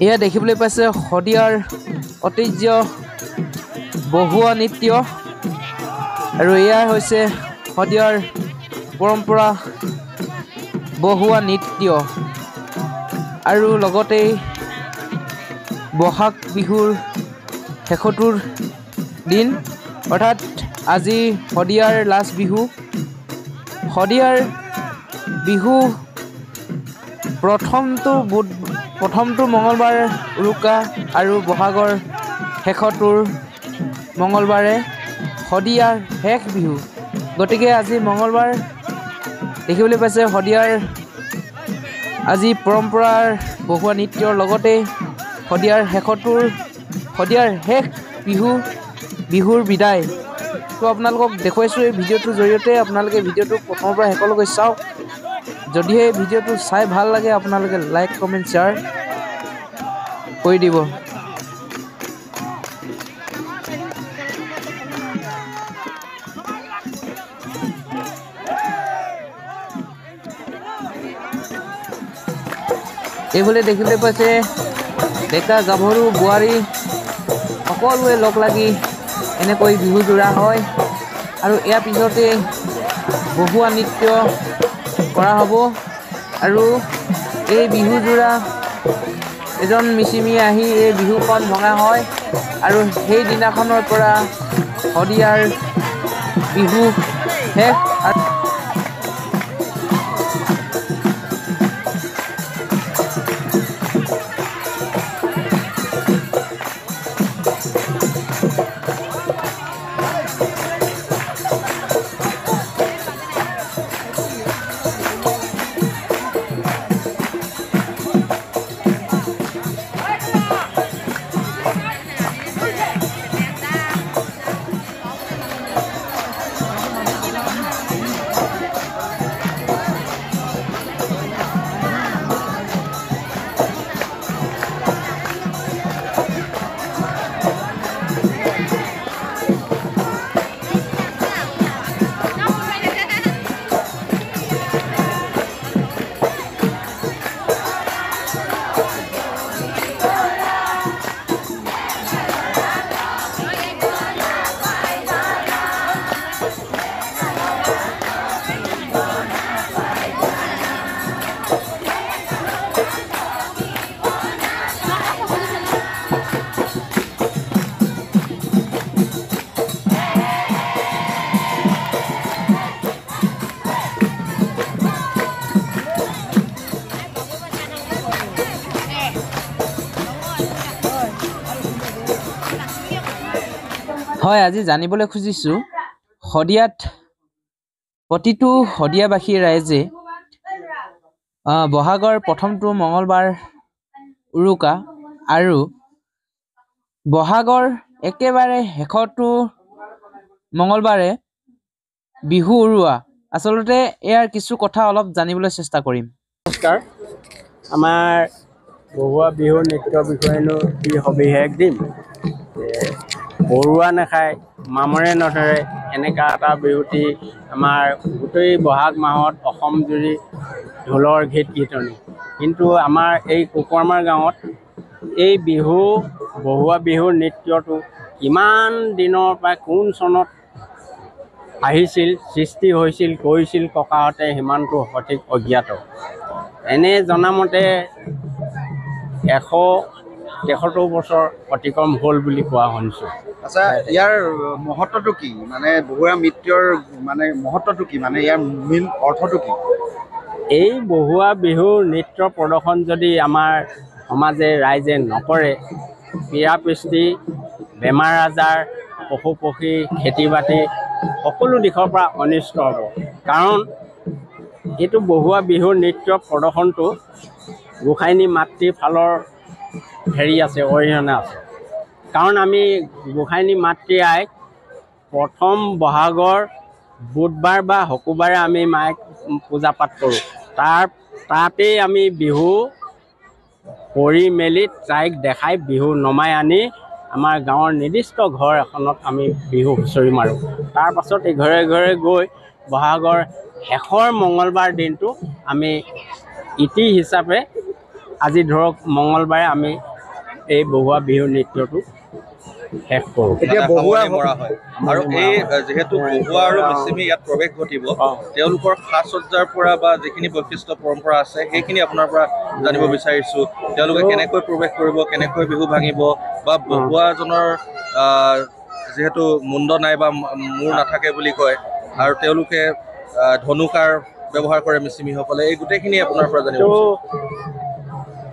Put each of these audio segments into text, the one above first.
এয়া দেখিবলৈ পাইছে শদিয়াৰ ঐতিহ্য বহুৱা নৃত্য আৰু এয়া হৈছে শদিয়াৰ পৰম্পৰা বহুৱা নৃত্য আৰু লগতে বহাগ বিহুৰ শেষৰটোৰ দিন অৰ্থাৎ আজি শদিয়াৰ লাষ্ট বিহু শদিয়াৰ বিহু প্ৰথমটো মঙলবাৰ উৰুকা আৰু বহাগৰ শেষৰটোৰ মঙলবাৰে শদিয়াৰ শেষ বিহু গতিকে আজি মঙলবাৰ দেখিবলৈ পাইছে শদিয়াৰ আজি পৰম্পৰাৰ বহুৱা নৃত্যৰ লগতে শদিয়াৰ শেষ বিহুৰ বিদায় তো আপোনালোকক দেখুৱাইছোঁ এই ভিডিঅ'টোৰ জৰিয়তে আপোনালোকে ভিডিঅ'টো প্ৰথমৰ পৰা শেষলৈকে চাওক যদিহে ভিডিঅ'টো চাই ভাল লাগে আপোনালোকে লাইক কমেণ্ট শ্বেয়াৰ কৰি দিব এইফালে দেখিবলৈ পাইছে ডেকা গাভৰু বোৱাৰী সকলোৱে লগ লাগি এনেকৈ বিহু জোৰা হয় আৰু ইয়াৰ পিছতে বহুৱা নৃত্য কৰা হ'ব আৰু এই বিহু জোৰা এজন মিচিমিয়ে আহি এই বিহুখন ভঙা হয় আৰু সেই দিনাখনৰ পৰা শদিয়াৰ বিহু শেষ হয় আজি জানিবলৈ খুজিছোঁ শদিয়াত প্ৰতিটো শদিয়াবাসী ৰাইজে বহাগৰ প্ৰথমটো মঙলবাৰ উৰুকা আৰু বহাগৰ একেবাৰে শেষৰটো মঙলবাৰে বিহু উৰুৱা আচলতে ইয়াৰ কিছু কথা অলপ জানিবলৈ চেষ্টা কৰিম নমস্কাৰ আমাৰ বহুৱা বিহু নৃত্যৰ বিষয়েনো কি সবিশেষ দিম বৰুৱা নাখায় মামৰে নধৰে এনেকুৱা এটা বিহুটি আমাৰ গোটেই বহাগ মাহত অসম জুৰি ঢোলৰ গীত কীৰ্তনী কিন্তু আমাৰ এই কুকুৰামাৰ গাঁৱত এই বিহু বহুৱা বিহুৰ নৃত্যটো কিমান দিনৰ পৰা কোন চনত আহিছিল সৃষ্টি হৈছিল কৰিছিল ককাহঁতে সিমানটো সঠিক অজ্ঞাত এনে জনামতে 173 বছৰ অতিক্ৰম হ'ল বুলি কোৱা শুনিছোঁ আচ্ছা ইয়াৰ মহত্বটো কি মানে বহুৱা নৃত্যৰ মানে মহত্বটো কি মানে ইয়াৰ মূল অৰ্থটো কি এই বহুৱা বিহুৰ নৃত্য প্ৰদৰ্শন যদি আমাৰ সমাজে ৰাইজে নকৰে পীড়াপৃষ্টি বেমাৰ আজাৰ পশু পক্ষী খেতি বাতি সকলো দিশৰ পৰা অনিষ্ট হ'ব কাৰণ এইটো বহুৱা বিহুৰ নৃত্য প্ৰদৰ্শনটো গোসাঁনী মাতৃৰ ফালৰ হেৰি আছে অৰিহণা আছে কাৰণ আমি গোসাঁনী মাতৃ আইক প্ৰথম বহাগৰ বুধবাৰ বা শুকুৰবাৰে আমি মাইক পূজা পাঠ কৰোঁ তাতেই আমি বিহু কৰি মেলি তাইক দেখাই বিহু নমাই আনি আমাৰ গাঁৱৰ নিৰ্দিষ্ট ঘৰ এখনত আমি বিহু হুঁচৰি মাৰোঁ তাৰ পাছত ঘৰে ঘৰে গৈ বহাগৰ শেষৰ মঙলবাৰ দিনটো আমি ইতি হিচাপে আজি ধৰক মঙলবাৰে আমি এই বহুৱা বিহু নৃত্যটো শেষ কৰোঁ। এতিয়া বহুৱা মৰা হয় আৰু এই যেহেতু বহুৱা আৰু মিচিমি ইয়াত প্ৰৱেশ ঘটিব তেওঁলোকৰ সাজ সজ্জাৰ পৰা বা যিখিনি বৈশিষ্ট্য পৰম্পৰা আছে সেইখিনি আপোনাৰ পৰা জানিব বিচাৰিছোঁ। তেওঁলোকে কেনেকৈ প্ৰৱেশ কৰিব, কেনেকৈ বিহু ভাঙিব বা বহুৱাজনৰ যিহেতু মুণ্ড নাই বা মূৰ নাথাকে বুলি কয় আৰু তেওঁলোকে ধনুকাৰ ব্যৱহাৰ কৰে মিচিমিসকলে, এই গোটেইখিনি আপোনাৰ পৰা জানিব বিচাৰিছোঁ।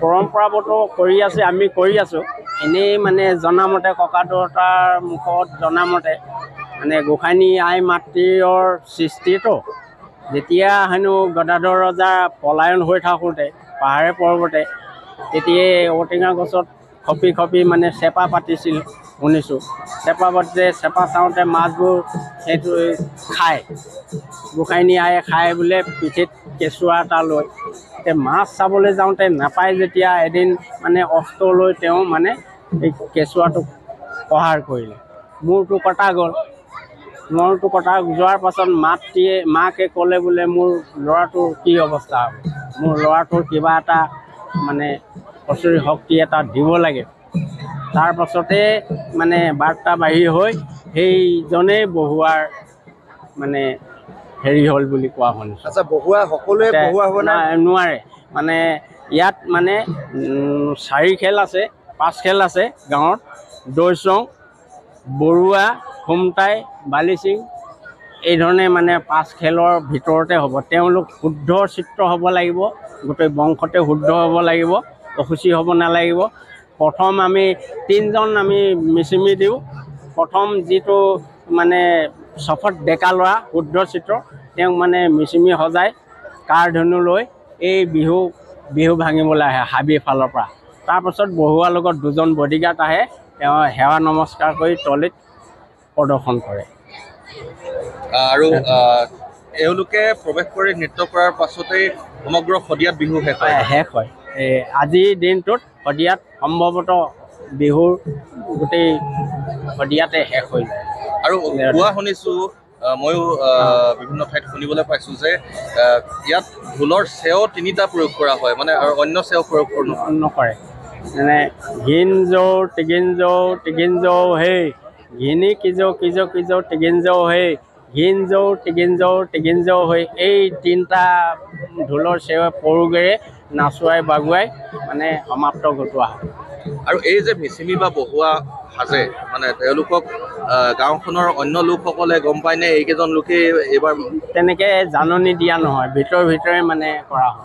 পৰম্পৰাগত কৰি আছে, আমি কৰি আছোঁ। এনেই মানে জনামতে ককাদেউতাৰ মুখত জনামতে মানে গোসাঁনী আই মাতৃৰ সৃষ্টিটো যেতিয়া হেনো গদাধৰ ৰজা পলায়ন হৈ থাকোঁতে পাহাৰে পৰ্বতে তেতিয়াই ঔটেঙা গছত খপি খপি মানে চেপা পাতিছিল শুনিছোঁ। চেপা পাতিতে চেপা চাওঁতে মাছবোৰ সেইটো খায়, গোসাঁনী আয়ে খায় বোলে পিঠিত কেঁচুৱা এটা লৈ। মাছ চাবলৈ যাওঁতে নাপায় যেতিয়া এদিন মানে অস্ত্ৰ লৈ তেওঁ মানে এই কেঁচুৱাটোক প্ৰহাৰ কৰিলে, মূৰটো কটা গ'ল। মূৰটো কটা যোৱাৰ পাছত মাকে ক'লে বোলে মোৰ ল'ৰাটোৰ কি অৱস্থা হ'ব, মোৰ ল'ৰাটোৰ কিবা এটা মানে অচৰি শক্তি এটা দিব লাগে। তাৰ পাছতে মানে বাৰ্তা বাঢ়ি হৈ সেইজনেই বহুৱাৰ মানে হেৰি হ'ল বুলি কোৱা শুনিছোঁ। আচ্ছা, বহুৱা সকলোৱে বহুৱা হ'ব নোৱাৰে মানে ইয়াত মানে 4 খেল আছে, 5 খেল আছে গাঁৱত। দৈচং, বৰুৱা, খুমটাই, বালিচিং এই ধৰণে মানে 5 খেলৰ ভিতৰতে হ'ব। তেওঁলোক শুদ্ধ চিত্ৰ হ'ব লাগিব, গোটেই বংশতে শুদ্ধ হ'ব লাগিব, অশুচি হ'ব নালাগিব। প্ৰথম আমি 3জন আমি মিচিমি দিওঁ। প্ৰথম যিটো মানে চফত ডেকা ল'ৰা শুদ্ধ চিত্ৰ তেওঁক মানে মিচিমি সজাই কাৰ ধনু লৈ এই বিহু ভাঙিবলৈ আহে হাবিৰ ফালৰ পৰা। তাৰপাছত বহুৱাৰ লগত 2জন বডিগাৰ্ড আহে, তেওঁ সেৱা নমস্কাৰ কৰি তলিত প্ৰদৰ্শন কৰে। আৰু এওঁলোকে প্ৰৱেশ কৰি নৃত্য কৰাৰ পাছতেই সমগ্ৰ শদিয়াত বিহু শেষ হয়। আজিৰ দিনটোত শদিয়াত সম্ভৱতঃ বিহুৰ গোটেই শদিয়াতে শেষ হৈ যায়। আৰু কোৱা শুনিছোঁ, ময়ো বিভিন্ন ঠাইত শুনিবলৈ পাইছোঁ যে ইয়াত ঢোলৰ চেও 3টা প্ৰয়োগ কৰা হয়, মানে আৰু অন্য চেও প্ৰয়োগ নকৰে। মানে ঘিন যৌ টিগিন যৌ টিগিন যৌ হেই, ঘিনি কিজৌ কিজৌ কিজৌ টিগিন যৌ হেই, ঘিন যৌ টিগিন যৌ টিগিন যৌ হৈ এই 3টা ঢোলৰ চেৱে পৰুগেৰে নাচুৱাই বাগুৱাই মানে সমাপ্ত ঘটোৱা হয়। আৰু এই যে মিচিমি বা বহুৱা সাজে মানে তেওঁলোকক গাঁওখনৰ অন্য লোকসকলে গম পায়নে এইকেইজন লোকেই এইবাৰ? তেনেকৈ জাননী দিয়া নহয়, ভিতৰে মানে কৰা হয়।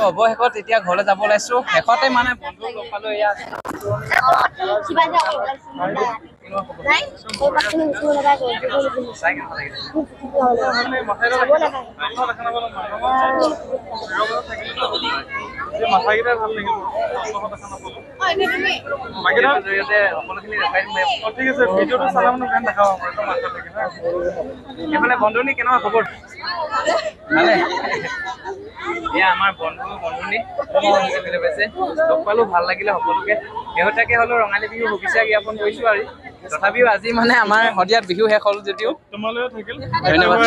অৱশেষত এতিয়া ঘৰলৈ যাব ওলাইছো শেষতে মানে বন্ধু লগ পালো এয়া বন্ধুনি কেনেকুৱা খবৰ ভালে এয়া আমাৰ বন্ধুনি লগ পালো ভাল লাগিলে সকলোকে শেহতীয়াকে হলো ৰঙালী বিহু শুভেচ্ছা জ্ঞাপন কৰিছো আৰু তথাপিও আজি মানে আমাৰ শদিয়াত বিহু শেষ হ'ল যদিও ধন্যবাদ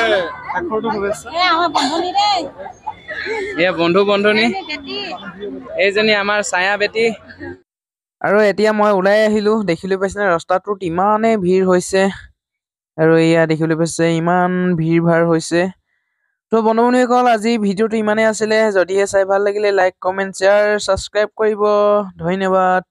এয়া বন্ধুনি এইজনী আমাৰ ছায়া বেটী আৰু এতিয়া মই ওলাই আহিলো দেখিবলৈ পাইছে ৰাস্তাটোত ইমানেই ভিৰ হৈছে আৰু এয়া দেখিবলৈ পাইছে ইমান ভিৰ ভাৰ হৈছে তো বন্ধুসকল আজি ভিডিঅ'টো ইমানেই আছিলে যদিহে চাই ভাল লাগিলে লাইক কমেণ্ট শ্বেয়াৰ ছাবস্ক্ৰাইব কৰিব ধন্যবাদ